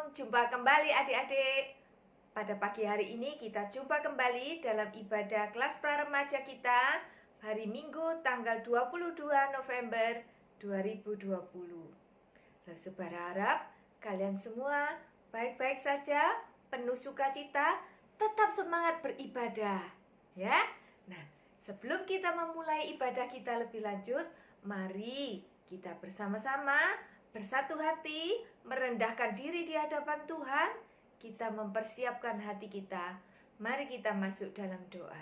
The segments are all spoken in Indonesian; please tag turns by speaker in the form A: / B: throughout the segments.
A: Shalom, jumpa kembali adik-adik. Pada pagi hari ini kita jumpa kembali dalam ibadah kelas praremaja kita hari Minggu tanggal 22 November 2020. Saya berharap kalian semua baik-baik saja, penuh sukacita, tetap semangat beribadah, ya. Nah, sebelum kita memulai ibadah kita lebih lanjut, mari kita bersama-sama bersatu hati, merendahkan diri di hadapan Tuhan, kita mempersiapkan hati kita. Mari kita masuk dalam doa.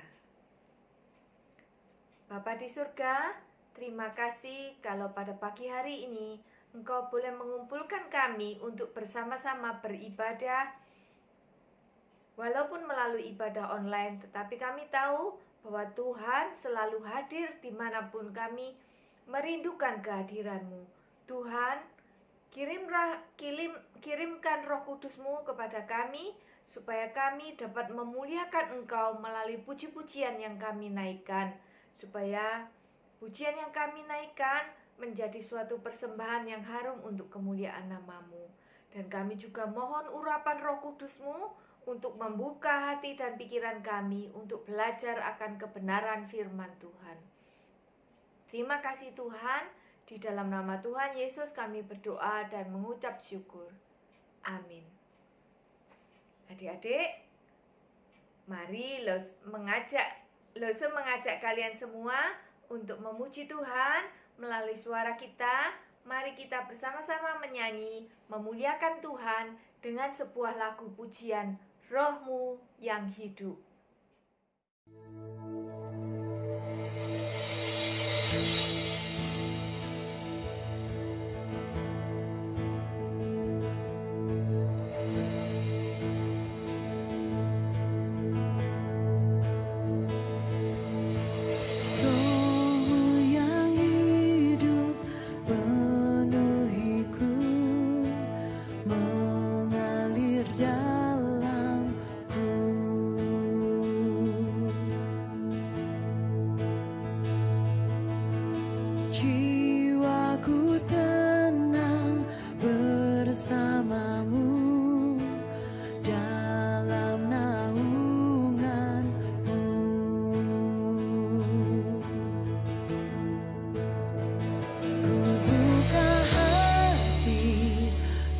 A: Bapa di surga, terima kasih kalau pada pagi hari ini Engkau boleh mengumpulkan kami untuk bersama-sama beribadah. Walaupun melalui ibadah online, tetapi kami tahu bahwa Tuhan selalu hadir dimanapun kami merindukan kehadiran-Mu. Tuhan, kirimkan Roh Kudus-Mu kepada kami, supaya kami dapat memuliakan Engkau melalui puji-pujian yang kami naikkan, supaya pujian yang kami naikkan menjadi suatu persembahan yang harum untuk kemuliaan nama-Mu. Dan kami juga mohon urapan Roh Kudus-Mu untuk membuka hati dan pikiran kami untuk belajar akan kebenaran firman Tuhan. Terima kasih Tuhan. Di dalam nama Tuhan Yesus kami berdoa dan mengucap syukur. Amin. Adik-adik, mari Lose mengajak kalian semua untuk memuji Tuhan melalui suara kita. Mari kita bersama-sama menyanyi, memuliakan Tuhan dengan sebuah lagu pujian, Roh-Mu yang hidup.
B: Jiwaku tenang bersamamu dalam naungan-Mu. Ku buka hati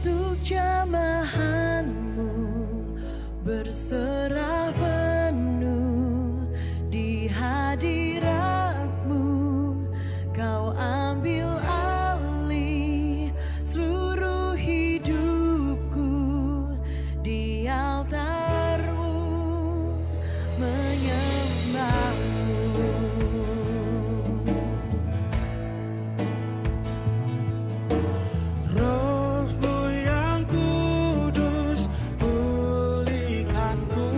B: untuk jamahan-Mu, berserah penuh di hadirat-Mu. Kau ambil alih seluruh hidupku di altar-Mu, menyembah-Mu.
C: Roh-Mu yang kudus, pulihkanku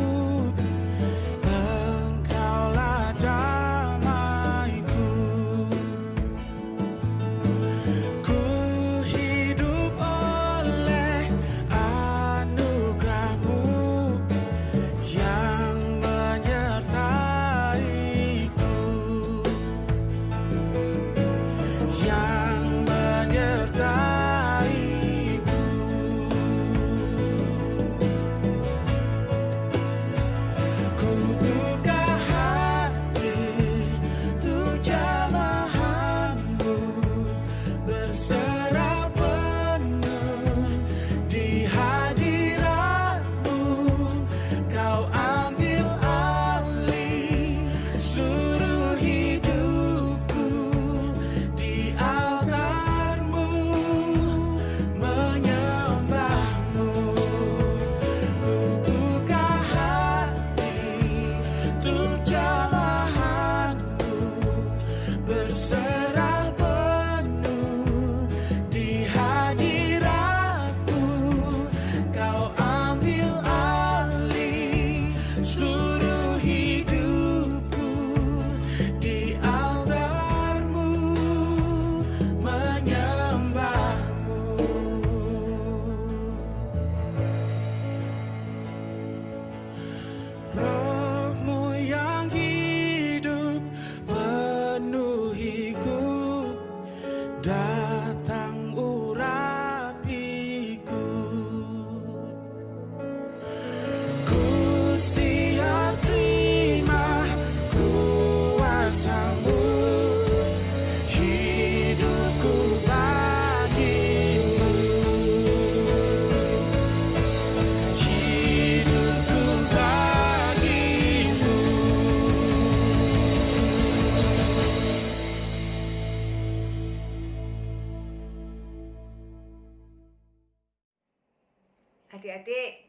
A: Adik-adik,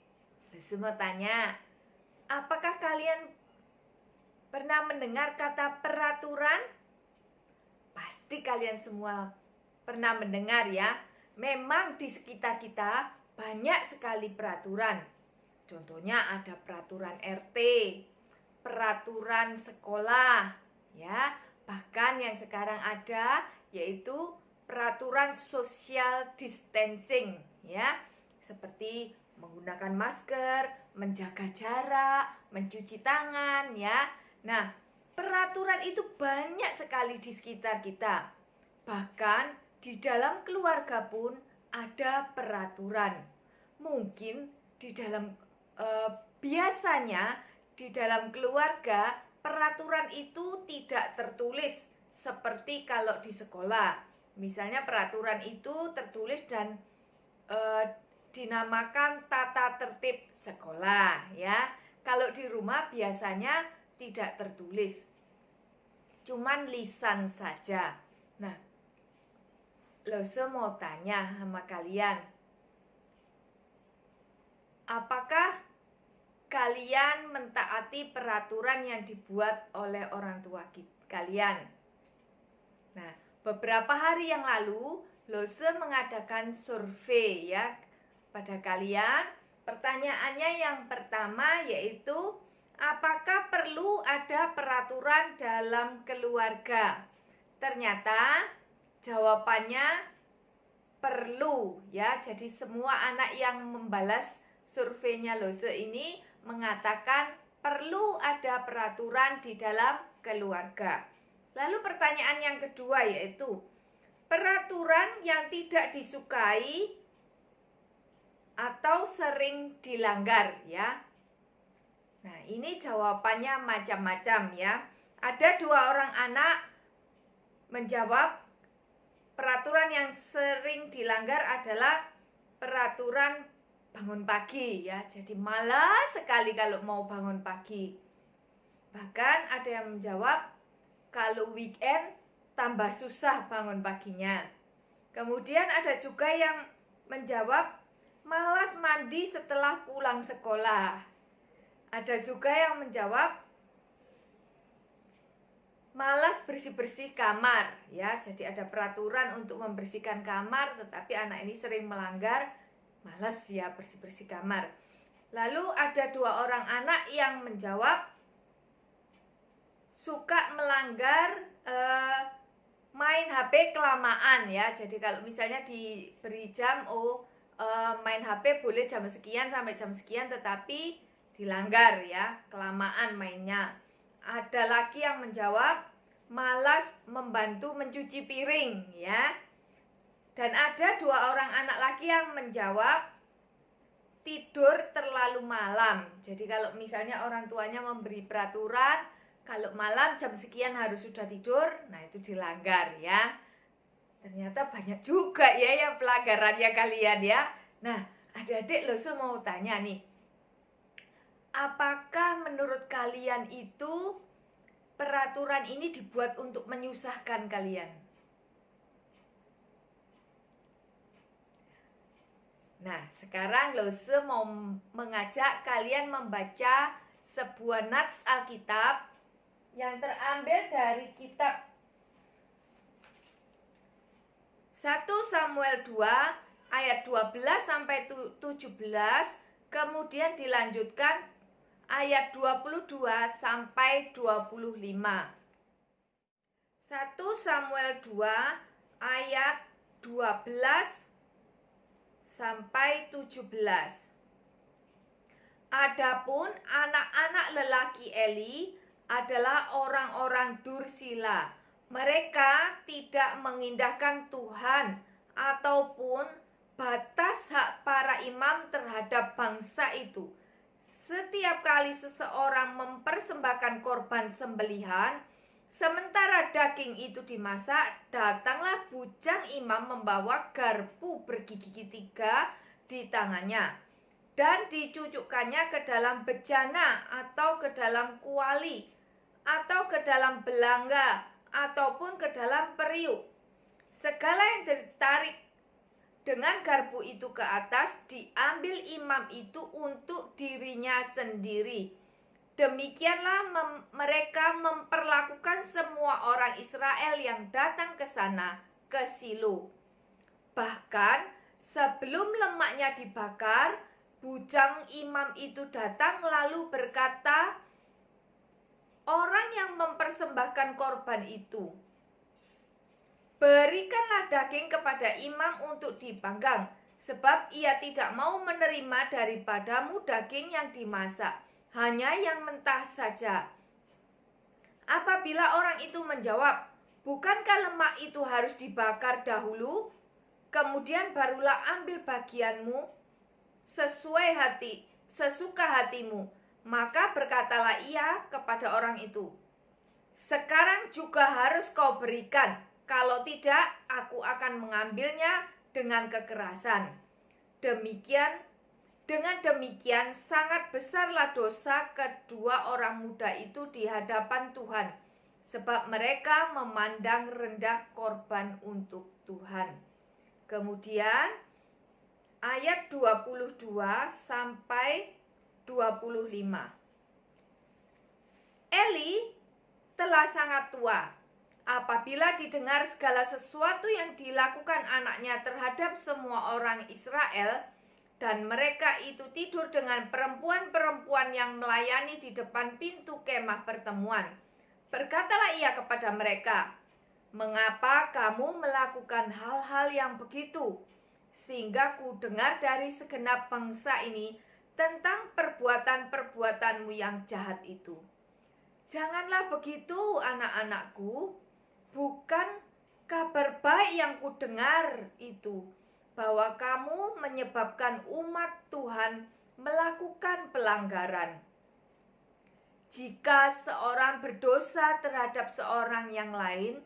A: semua tanya, apakah kalian pernah mendengar kata peraturan? Pasti kalian semua pernah mendengar ya. Memang di sekitar kita banyak sekali peraturan. Contohnya ada peraturan RT, peraturan sekolah, ya. Bahkan yang sekarang ada yaitu peraturan social distancing, ya. Seperti menggunakan masker, menjaga jarak, mencuci tangan, ya. Nah, peraturan itu banyak sekali di sekitar kita. Bahkan di dalam keluarga pun ada peraturan. Mungkin di dalam biasanya di dalam keluarga peraturan itu tidak tertulis seperti kalau di sekolah. Misalnya peraturan itu tertulis dan dinamakan tata tertib sekolah, ya. Kalau di rumah biasanya tidak tertulis, cuman lisan saja. Nah, Lose mau tanya sama kalian, apakah kalian mentaati peraturan yang dibuat oleh orang tua kalian? Nah, beberapa hari yang lalu Lose mengadakan survei ya pada kalian. Pertanyaannya yang pertama yaitu, apakah perlu ada peraturan dalam keluarga? Ternyata jawabannya perlu ya. Jadi semua anak yang membalas surveinya Lose ini mengatakan perlu ada peraturan di dalam keluarga. Lalu pertanyaan yang kedua yaitu, peraturan yang tidak disukai atau sering dilanggar ya. Nah, ini jawabannya macam-macam ya. Ada 2 orang anak menjawab peraturan yang sering dilanggar adalah peraturan bangun pagi ya. Jadi malas sekali kalau mau bangun pagi. Bahkan ada yang menjawab kalau weekend tambah susah bangun paginya. Kemudian ada juga yang menjawab malas mandi setelah pulang sekolah. Ada juga yang menjawab malas bersih-bersih kamar ya. Jadi ada peraturan untuk membersihkan kamar, tetapi anak ini sering melanggar, malas ya bersih-bersih kamar. Lalu ada 2 orang anak yang menjawab suka melanggar main HP kelamaan ya. Jadi kalau misalnya diberi jam, main HP boleh jam sekian sampai jam sekian, tetapi dilanggar ya, kelamaan mainnya. Ada lagi yang menjawab malas membantu mencuci piring ya. Dan ada 2 orang anak lagi yang menjawab tidur terlalu malam. Jadi kalau misalnya orang tuanya memberi peraturan kalau malam jam sekian harus sudah tidur, nah itu dilanggar ya. Ternyata banyak juga ya yang pelanggarannya kalian ya. Nah, adik-adik Lose mau tanya nih, apakah menurut kalian itu peraturan ini dibuat untuk menyusahkan kalian? Nah, sekarang Lose mau mengajak kalian membaca sebuah nats Alkitab yang terambil dari kitab 1 Samuel 2 ayat 12 sampai 17, kemudian dilanjutkan ayat 22 sampai 25. 1 Samuel 2 ayat 12 sampai 17. Adapun anak-anak lelaki Eli adalah orang-orang dursila. Mereka tidak mengindahkan Tuhan ataupun batas hak para imam terhadap bangsa itu. Setiap kali seseorang mempersembahkan korban sembelihan, sementara daging itu dimasak, datanglah bujang imam membawa garpu bergigi 3 di tangannya dan dicucukkannya ke dalam bejana atau ke dalam kuali atau ke dalam belangga ataupun ke dalam periuk. Segala yang ditarik dengan garpu itu ke atas, diambil imam itu untuk dirinya sendiri. Demikianlah mereka memperlakukan semua orang Israel yang datang ke sana, ke Silo. Bahkan sebelum lemaknya dibakar, bujang imam itu datang lalu berkata, orang yang mempersembahkan korban itu, berikanlah daging kepada imam untuk dipanggang, sebab ia tidak mau menerima daripadamu daging yang dimasak, hanya yang mentah saja. Apabila orang itu menjawab, bukankah lemak itu harus dibakar dahulu, kemudian barulah ambil bagianmu sesuka hatimu, maka berkatalah ia kepada orang itu, sekarang juga harus kau berikan, kalau tidak aku akan mengambilnya dengan kekerasan. Dengan demikian sangat besarlah dosa kedua orang muda itu di hadapan Tuhan, sebab mereka memandang rendah korban untuk Tuhan. Kemudian ayat 22 sampai 25. Eli telah sangat tua apabila didengar segala sesuatu yang dilakukan anaknya terhadap semua orang Israel, dan mereka itu tidur dengan perempuan-perempuan yang melayani di depan pintu kemah pertemuan. Berkatalah ia kepada mereka, mengapa kamu melakukan hal-hal yang begitu? Sehingga ku dengar dari segenap bangsa ini tentang perbuatan-perbuatanmu yang jahat itu. Janganlah begitu, anak-anakku. Bukan kabar baik yang ku dengar itu, bahwa kamu menyebabkan umat Tuhan melakukan pelanggaran. Jika seorang berdosa terhadap seorang yang lain,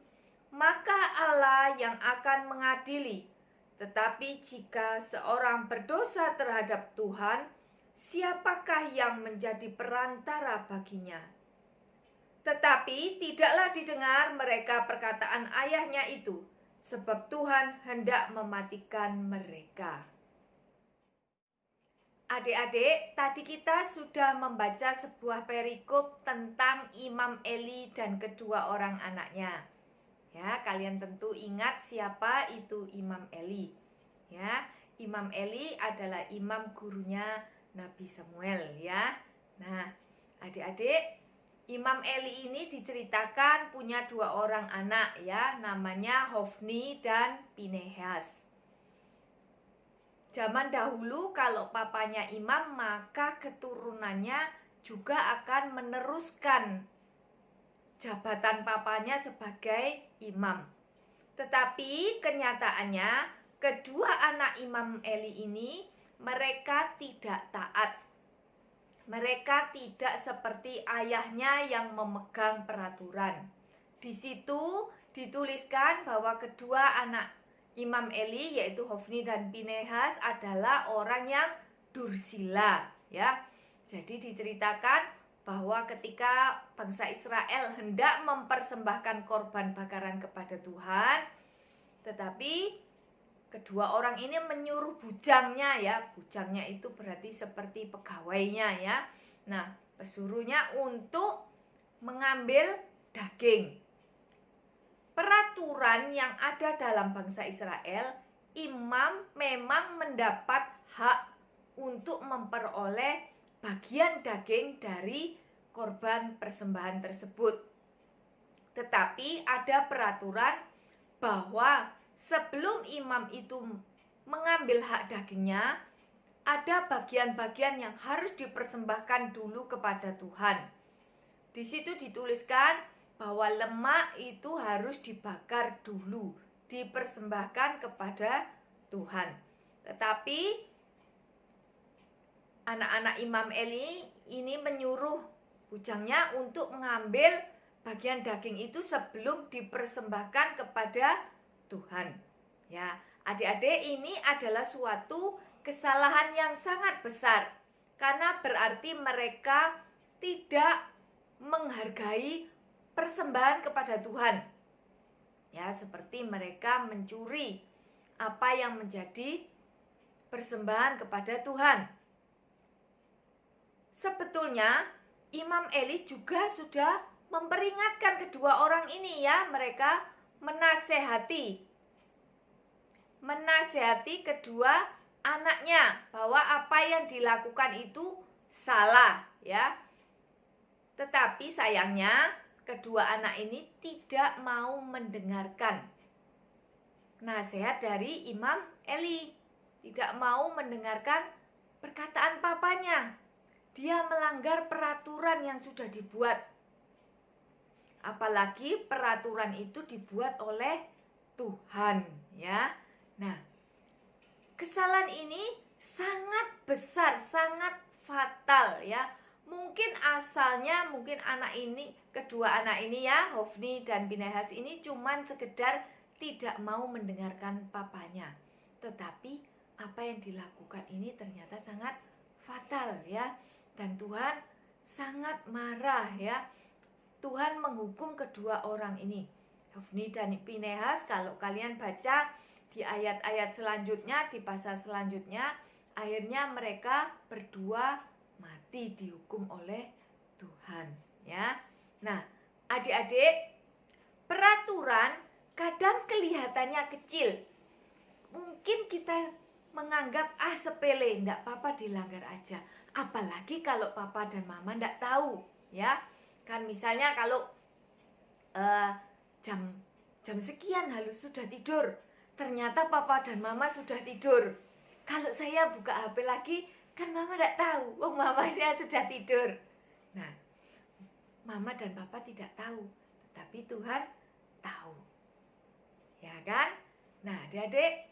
A: maka Allah yang akan mengadili. Tetapi jika seorang berdosa terhadap Tuhan, siapakah yang menjadi perantara baginya? Tetapi tidaklah didengar mereka perkataan ayahnya itu, sebab Tuhan hendak mematikan mereka. Adik-adik, tadi kita sudah membaca sebuah perikop tentang Imam Eli dan kedua orang anaknya. Ya, kalian tentu ingat siapa itu Imam Eli. Ya, Imam Eli adalah imam gurunya Nabi Samuel ya. Nah, adik-adik, Imam Eli ini diceritakan punya dua orang anak ya, namanya Hofni dan Pinehas. Zaman dahulu kalau papanya imam, maka keturunannya juga akan meneruskan jabatan papanya sebagai imam. Tetapi kenyataannya kedua anak Imam Eli ini mereka tidak taat. Mereka tidak seperti ayahnya yang memegang peraturan. Di situ dituliskan bahwa kedua anak Imam Eli yaitu Hofni dan Pinehas adalah orang yang dursila ya. Jadi diceritakan bahwa ketika bangsa Israel hendak mempersembahkan korban bakaran kepada Tuhan, tetapi kedua orang ini menyuruh bujangnya ya. Bujangnya itu berarti seperti pegawainya ya. Nah, pesuruhnya untuk mengambil daging. Peraturan yang ada dalam bangsa Israel, imam memang mendapat hak untuk memperoleh bagian daging dari korban persembahan tersebut. Tetapi ada peraturan bahwa sebelum imam itu mengambil hak dagingnya, ada bagian-bagian yang harus dipersembahkan dulu kepada Tuhan. Di situ dituliskan bahwa lemak itu harus dibakar dulu, dipersembahkan kepada Tuhan. Tetapi anak-anak Imam Eli ini menyuruh bujangnya untuk mengambil bagian daging itu sebelum dipersembahkan kepada Tuhan. Ya, adik-adik, ini adalah suatu kesalahan yang sangat besar karena berarti mereka tidak menghargai persembahan kepada Tuhan. Ya, seperti mereka mencuri apa yang menjadi persembahan kepada Tuhan. Sebetulnya Imam Eli juga sudah memperingatkan kedua orang ini ya, mereka menasehati kedua anaknya bahwa apa yang dilakukan itu salah ya. Tetapi sayangnya kedua anak ini tidak mau mendengarkan nasihat dari Imam Eli, tidak mau mendengarkan perkataan papanya. Dia melanggar peraturan yang sudah dibuat. Apalagi peraturan itu dibuat oleh Tuhan ya. Nah, kesalahan ini sangat besar, sangat fatal ya. Mungkin asalnya kedua anak ini ya, Hofni dan Pinehas ini cuman sekedar tidak mau mendengarkan papanya. Tetapi apa yang dilakukan ini ternyata sangat fatal ya. Dan Tuhan sangat marah ya. Tuhan menghukum kedua orang ini, Hofni dan Pinehas. Kalau kalian baca di ayat-ayat selanjutnya, di pasal selanjutnya, akhirnya mereka berdua mati dihukum oleh Tuhan ya. Nah, adik-adik, peraturan kadang kelihatannya kecil. Mungkin kita menganggap sepele, enggak apa-apa dilanggar aja. Apalagi kalau papa dan mama enggak tahu ya. Kan misalnya kalau jam sekian harus sudah tidur, ternyata papa dan mama sudah tidur. Kalau saya buka HP lagi, kan mama enggak tahu, mama saya sudah tidur. Nah, mama dan papa tidak tahu, tetapi Tuhan tahu. Ya kan? Nah, adik-adik,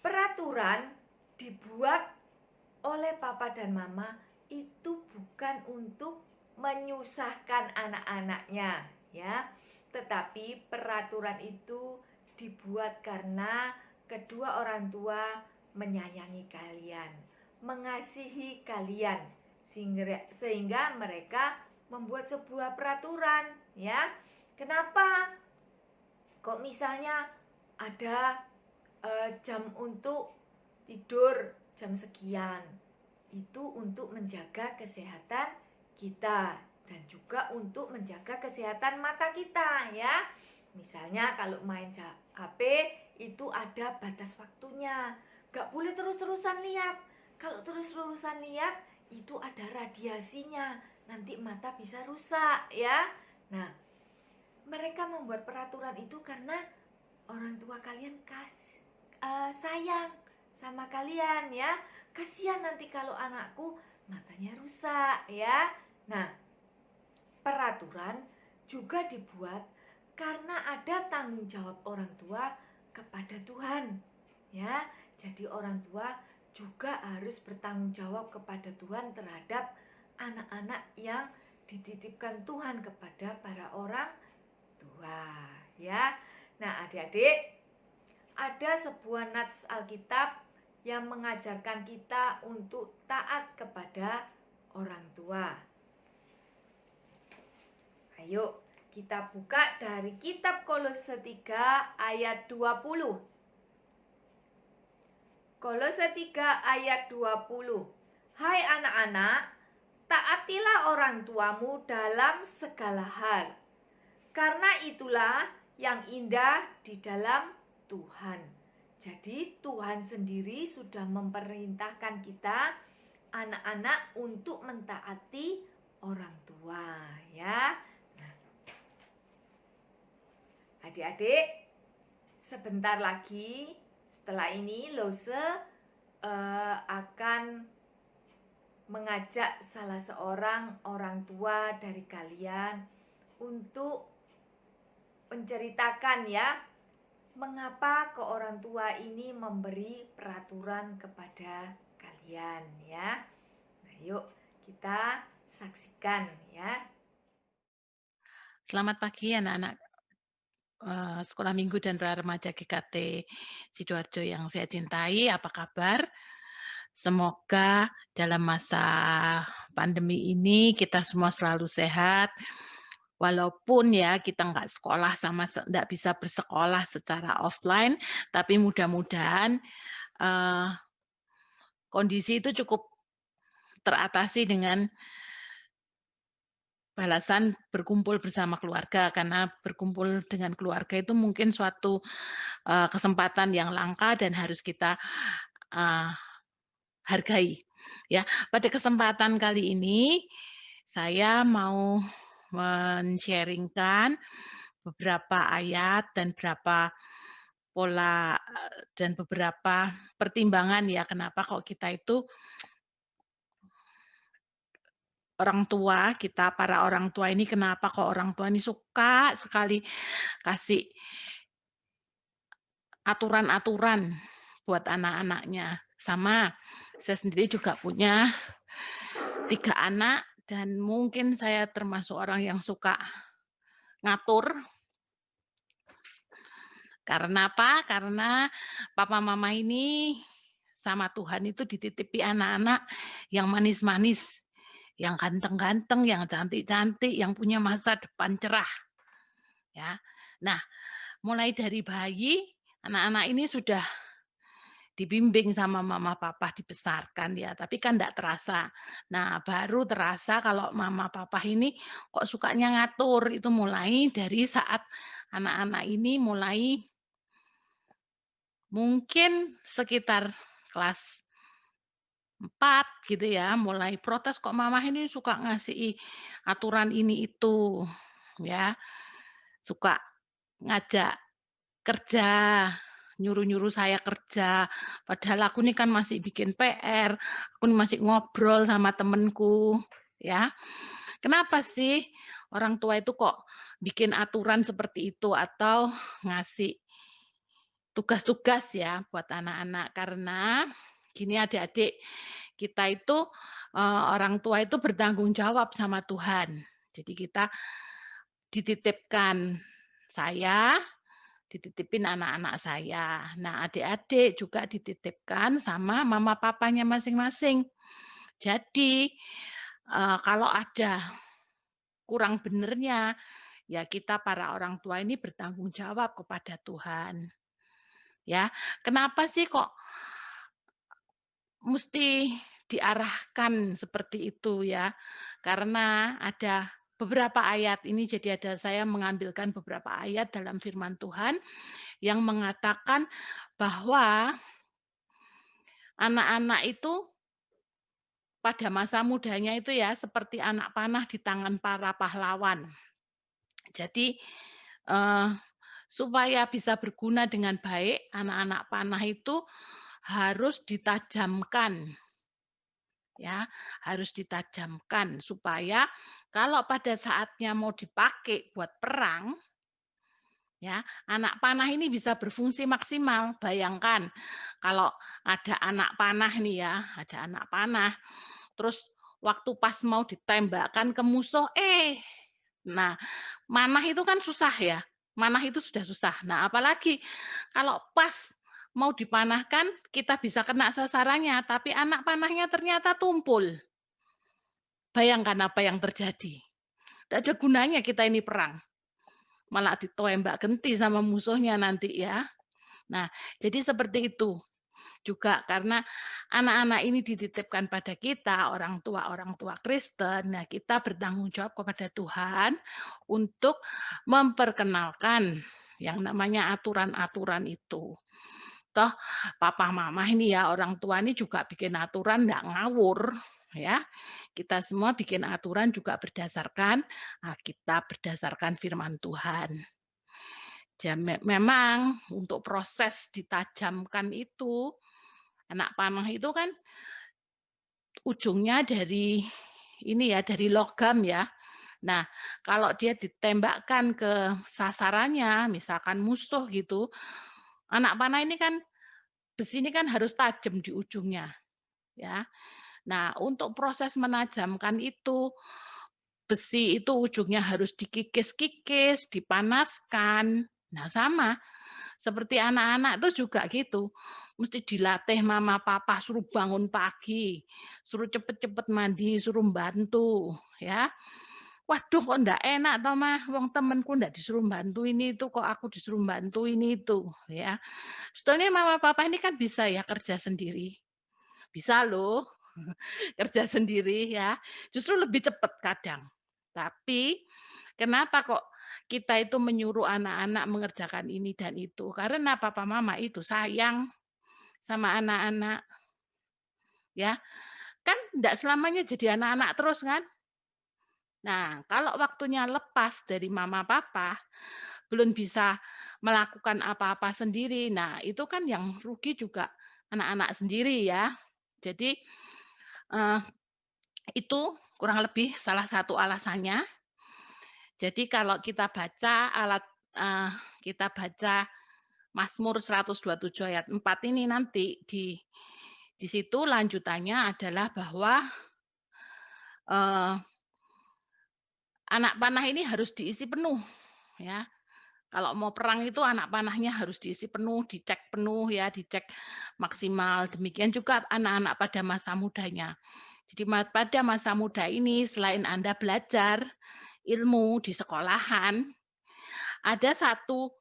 A: peraturan dibuat oleh papa dan mama itu bukan untuk menyusahkan anak-anaknya ya, tetapi peraturan itu dibuat karena kedua orang tua menyayangi kalian, mengasihi kalian, sehingga mereka membuat sebuah peraturan ya. Kenapa kok misalnya ada jam untuk tidur jam sekian? Itu untuk menjaga kesehatan kita dan juga untuk menjaga kesehatan mata kita ya. Misalnya kalau main HP itu ada batas waktunya, gak boleh terus-terusan lihat. Kalau terus-terusan lihat itu ada radiasinya, nanti mata bisa rusak ya. Nah, mereka membuat peraturan itu karena orang tua kalian sayang sama kalian ya. Kasihan nanti kalau anakku matanya rusak ya. Nah, peraturan juga dibuat karena ada tanggung jawab orang tua kepada Tuhan ya. Jadi orang tua juga harus bertanggung jawab kepada Tuhan terhadap anak-anak yang dititipkan Tuhan kepada para orang tua ya. Nah, adik-adik, ada sebuah nats Alkitab yang mengajarkan kita untuk taat kepada orang tua. Ayo kita buka dari kitab Kolose 3 ayat 20. Kolose 3 ayat 20. Hai anak-anak, taatilah orang tuamu dalam segala hal, karena itulah yang indah di dalam Tuhan. Jadi Tuhan sendiri sudah memerintahkan kita anak-anak untuk mentaati orang tua ya. Nah, adik-adik, sebentar lagi setelah ini Lose akan mengajak salah seorang orang tua dari kalian untuk menceritakan ya, mengapa ke orang tua ini memberi peraturan kepada kalian ya. Nah, yuk kita saksikan ya.
C: Selamat pagi anak-anak Sekolah Minggu dan Remaja GKT Sidoarjo yang saya cintai, apa kabar? Semoga dalam masa pandemi ini kita semua selalu sehat, Walaupun ya kita nggak sekolah nggak bisa bersekolah secara offline, tapi mudah-mudahan, eee, kondisi itu cukup teratasi dengan balasan berkumpul bersama keluarga, karena berkumpul dengan keluarga itu mungkin suatu, kesempatan yang langka dan harus kita, eee, hargai, ya. Pada kesempatan kali ini, saya mau men-sharing-kan beberapa ayat dan beberapa pola, dan beberapa pertimbangan ya, kenapa kok kita itu para orang tua ini kenapa kok orang tua ini suka sekali kasih aturan-aturan buat anak-anaknya. Sama, saya sendiri juga punya 3 anak dan mungkin saya termasuk orang yang suka ngatur. Karena apa? Karena papa mama ini sama Tuhan itu dititipi anak-anak yang manis-manis, yang ganteng-ganteng, yang cantik-cantik, yang punya masa depan cerah, ya. Nah, mulai dari bayi, anak-anak ini sudah dibimbing sama mama papa, dibesarkan ya, tapi kan ndak terasa. Nah, baru terasa kalau mama papa ini kok sukanya ngatur, itu mulai dari saat anak-anak ini mulai mungkin sekitar kelas 4 gitu ya, mulai protes, "Kok mama ini suka ngasih aturan ini itu," ya. Suka ngajak kerja, nyuruh-nyuruh saya kerja, padahal aku ini kan masih bikin PR, aku ini masih ngobrol sama temenku, ya. Kenapa sih orang tua itu kok bikin aturan seperti itu atau ngasih tugas-tugas ya buat anak-anak? Karena gini adik-adik, kita itu, orang tua itu bertanggung jawab sama Tuhan. Jadi kita dititipkan saya dititipin anak-anak saya. Nah, adik-adik juga dititipkan sama mama papanya masing-masing. Jadi, kalau ada kurang benernya, ya kita para orang tua ini bertanggung jawab kepada Tuhan, ya. Kenapa sih kok mesti diarahkan seperti itu ya? Karena ada beberapa ayat ini, jadi saya mengambilkan beberapa ayat dalam firman Tuhan yang mengatakan bahwa anak-anak itu pada masa mudanya itu ya seperti anak panah di tangan para pahlawan. Jadi, eee, supaya bisa berguna dengan baik, anak-anak panah itu harus ditajamkan, ya, harus ditajamkan supaya kalau pada saatnya mau dipakai buat perang, ya, anak panah ini bisa berfungsi maksimal. Bayangkan kalau ada anak panah nih ya, ada anak panah, terus waktu pas mau ditembakkan ke musuh, nah manah itu kan susah ya, manah itu sudah susah. Nah apalagi kalau pas mau dipanahkan, kita bisa kena sasarannya, tapi anak panahnya ternyata tumpul. Bayangkan apa yang terjadi. Tidak ada gunanya kita ini perang, malah ditembak genti sama musuhnya nanti ya. Nah, jadi seperti itu juga karena anak-anak ini dititipkan pada kita, orang tua Kristen. Nah, kita bertanggung jawab kepada Tuhan untuk memperkenalkan yang namanya aturan-aturan itu. Toh papa mama ini ya, orang tua ini juga bikin aturan nggak ngawur, ya. Kita semua bikin aturan juga berdasarkan Alkitab, berdasarkan firman Tuhan. Memang untuk proses ditajamkan itu, anak panah itu kan ujungnya dari ini ya, dari logam ya. Nah, kalau dia ditembakkan ke sasarannya, misalkan musuh gitu, anak panah ini kan besi ini kan harus tajam di ujungnya, ya. Nah, untuk proses menajamkan itu, besi itu ujungnya harus dikikis-kikis, dipanaskan. Nah, sama seperti anak-anak tuh juga gitu, mesti dilatih mama papa, suruh bangun pagi, suruh cepet-cepet mandi, suruh bantu, ya. Waduh kok ndak enak toh Mah, wong temenku ndak disuruh bantu ini itu, kok aku disuruh bantu ini itu, ya. Sebetulnya mama papa ini kan bisa ya kerja sendiri, bisa loh kerja sendiri ya, justru lebih cepat kadang. Tapi kenapa kok kita itu menyuruh anak-anak mengerjakan ini dan itu, karena papa mama itu sayang sama anak-anak, ya. Kan ndak selamanya jadi anak-anak terus kan. Nah, kalau waktunya lepas dari mama papa, belum bisa melakukan apa-apa sendiri. Nah, itu kan yang rugi juga anak-anak sendiri ya. Jadi, eee, itu kurang lebih salah satu alasannya. Jadi kalau eee, kita baca Mazmur 127 ayat 4 ini nanti di situ lanjutannya adalah bahwa, eee, anak panah ini harus diisi penuh ya. Kalau mau perang itu anak panahnya harus diisi penuh ya, dicek maksimal. Demikian juga anak-anak pada masa mudanya. Jadi pada masa muda ini selain Anda belajar ilmu di sekolahan, ada satu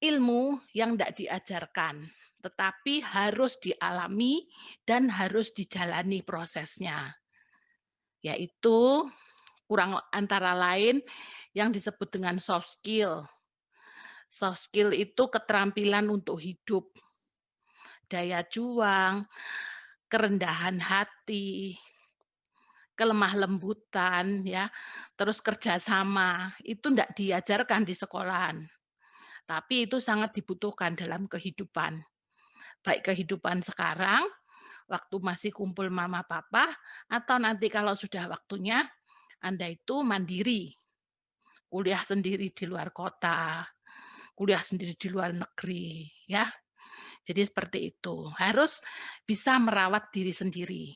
C: ilmu yang tidak diajarkan, tetapi harus dialami dan harus dijalani prosesnya, yaitu antara lain yang disebut dengan soft skill. Soft skill itu keterampilan untuk hidup, daya juang, kerendahan hati, kelemah lembutan, ya, terus kerjasama, itu tidak diajarkan di sekolahan. Tapi itu sangat dibutuhkan dalam kehidupan. Baik kehidupan sekarang, waktu masih kumpul mama papa, atau nanti kalau sudah waktunya, Anda itu mandiri, kuliah sendiri di luar kota, kuliah sendiri di luar negeri, ya. Jadi seperti itu, harus bisa merawat diri sendiri.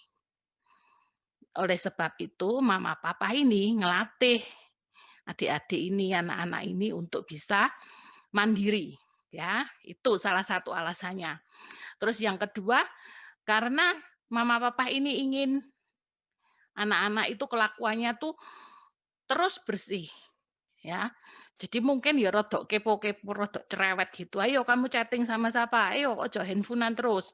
C: Oleh sebab itu, mama papa ini ngelatih adik-adik ini, anak-anak ini untuk bisa mandiri, ya. Itu salah satu alasannya. Terus yang kedua, karena mama papa ini ingin anak-anak itu kelakuannya tuh terus bersih, ya. Jadi mungkin ya rodok kepo-kepo, rodok cerewet gitu, "Ayo kamu chatting sama siapa? Ayo ojo handphone terus."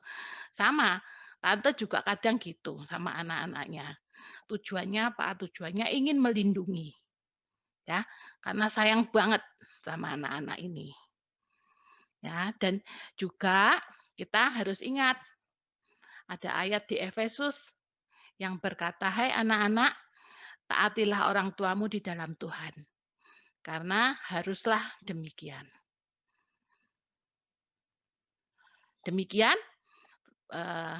C: Sama, tante juga kadang gitu sama anak-anaknya. Tujuannya apa? Tujuannya ingin melindungi, ya, karena sayang banget sama anak-anak ini, ya. Dan juga kita harus ingat, ada ayat di Efesus yang berkata, "Hai anak-anak, taatilah orang tuamu di dalam Tuhan, karena haruslah demikian." Demikian, eee,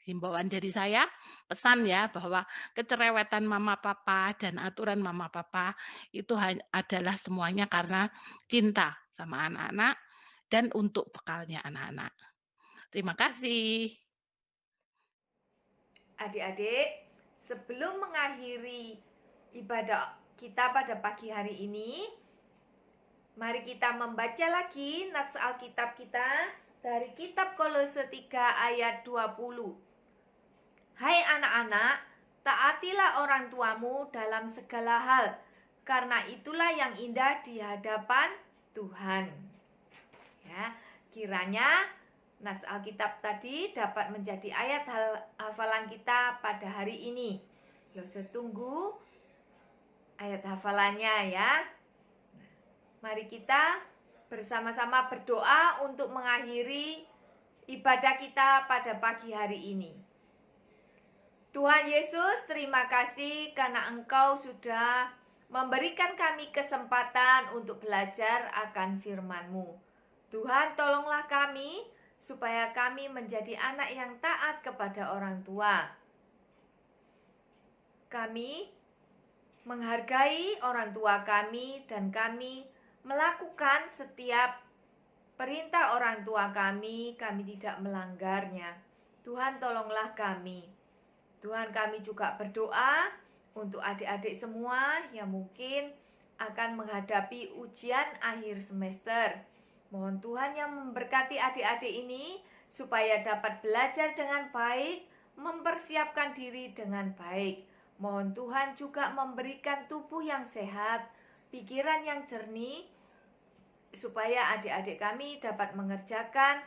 C: himbauan dari saya, pesan ya bahwa kecerewetan mama papa dan aturan mama papa itu adalah semuanya karena cinta sama anak-anak dan untuk bekalnya anak-anak. Terima kasih.
A: Adik-adik, sebelum mengakhiri ibadah kita pada pagi hari ini, mari kita membaca lagi nats Alkitab kita dari kitab Kolose 3 ayat 20. Hai anak-anak, taatilah orang tuamu dalam segala hal, karena itulah yang indah di hadapan Tuhan. Ya, kiranya nats Alkitab tadi dapat menjadi ayat hafalan kita pada hari ini. Yose tunggu ayat hafalannya ya. Mari kita bersama-sama berdoa untuk mengakhiri ibadah kita pada pagi hari ini. Tuhan Yesus, terima kasih karena Engkau sudah memberikan kami kesempatan untuk belajar akan firman-Mu. Tuhan, tolonglah kami supaya kami menjadi anak yang taat kepada orang tua. Kami menghargai orang tua kami dan kami melakukan setiap perintah orang tua kami tidak melanggarnya. Tuhan, tolonglah kami. Tuhan, kami juga berdoa untuk adik-adik semua yang mungkin akan menghadapi ujian akhir semester. Mohon Tuhan yang memberkati adik-adik ini supaya dapat belajar dengan baik, mempersiapkan diri dengan baik. Mohon Tuhan juga memberikan tubuh yang sehat, pikiran yang jernih, supaya adik-adik kami dapat mengerjakan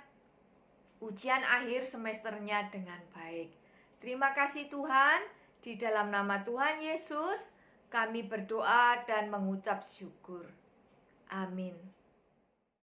A: ujian akhir semesternya dengan baik. Terima kasih Tuhan, di dalam nama Tuhan Yesus kami berdoa dan mengucap syukur. Amin.